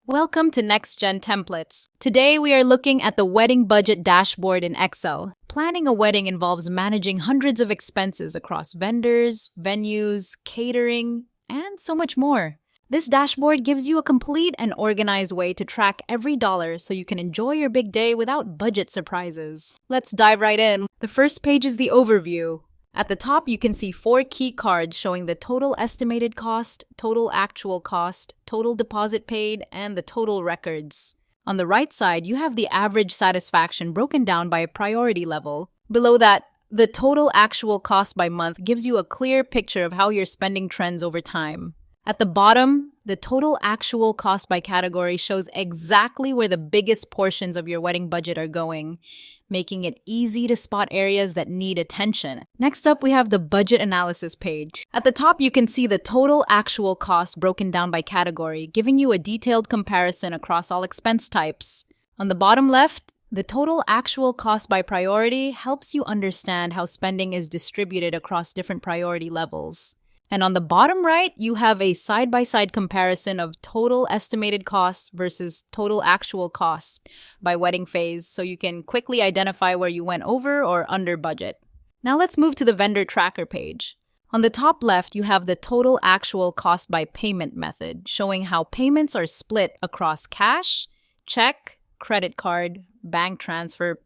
Welcome to Next Gen Templates. Today we are looking at the wedding budget dashboard in Excel. Planning a wedding involves managing hundreds of expenses across vendors, venues, catering, and so much more. This dashboard gives you a complete and organized way to track every dollar so you can enjoy your big day without budget surprises. Let's dive right in. The first page is the overview. At the top, you can see 4 key cards showing the total estimated cost, total actual cost, total deposit paid, and the total records. On the right side, you have the average satisfaction broken down by a priority level. Below that, the total actual cost by month gives you a clear picture of how your spending trends over time. At the bottom, the total actual cost by category shows exactly where the biggest portions of your wedding budget are going, making it easy to spot areas that need attention. Next up, we have the budget analysis page. At the top, you can see the total actual cost broken down by category, giving you a detailed comparison across all expense types. On the bottom left, the total actual cost by priority helps you understand how spending is distributed across different priority levels. And on the bottom right, you have a side-by-side comparison of total estimated costs versus total actual costs by wedding phase, so you can quickly identify where you went over or under budget. Now let's move to the vendor tracker page. On the top left, you have the total actual cost by payment method, showing how payments are split across cash, check, credit card, bank transfer,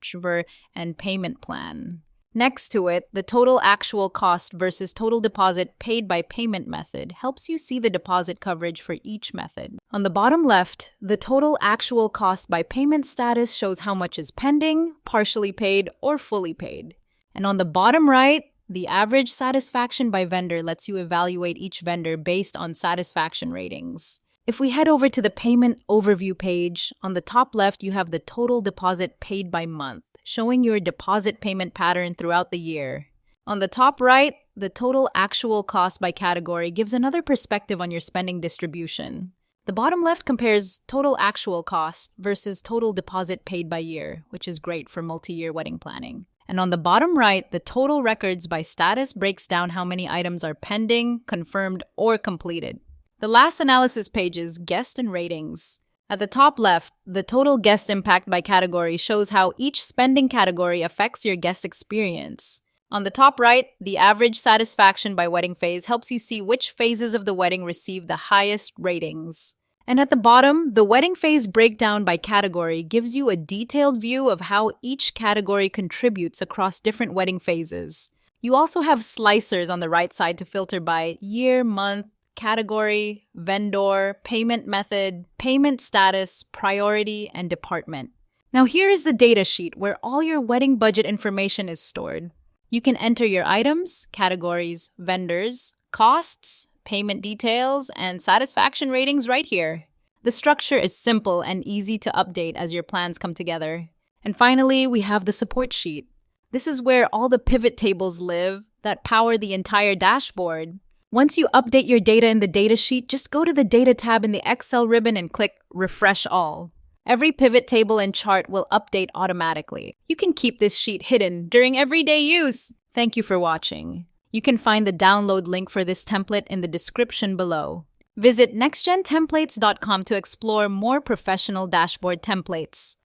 and payment plan. Next to it, the total actual cost versus total deposit paid by payment method helps you see the deposit coverage for each method. On the bottom left, the total actual cost by payment status shows how much is pending, partially paid, or fully paid. And on the bottom right, the average satisfaction by vendor lets you evaluate each vendor based on satisfaction ratings. If we head over to the payment overview page, on the top left, you have the total deposit paid by month, showing your deposit payment pattern throughout the year. On the top right, the total actual cost by category gives another perspective on your spending distribution. The bottom left compares total actual cost versus total deposit paid by year, which is great for multi-year wedding planning. And on the bottom right, the total records by status breaks down how many items are pending, confirmed, or completed. The last analysis page is guest and ratings. At the top left, the total guest impact by category shows how each spending category affects your guest experience. On the top right, the average satisfaction by wedding phase helps you see which phases of the wedding receive the highest ratings. And at the bottom, the wedding phase breakdown by category gives you a detailed view of how each category contributes across different wedding phases. You also have slicers on the right side to filter by year, month, category, vendor, payment method, payment status, priority, and department. Now here is the data sheet where all your wedding budget information is stored. You can enter your items, categories, vendors, costs, payment details, and satisfaction ratings right here. The structure is simple and easy to update as your plans come together. And finally, we have the support sheet. This is where all the pivot tables live that power the entire dashboard. Once you update your data in the data sheet, just go to the Data tab in the Excel ribbon and click Refresh All. Every pivot table and chart will update automatically. You can keep this sheet hidden during everyday use. Thank you for watching. You can find the download link for this template in the description below. Visit nextgentemplates.com to explore more professional dashboard templates.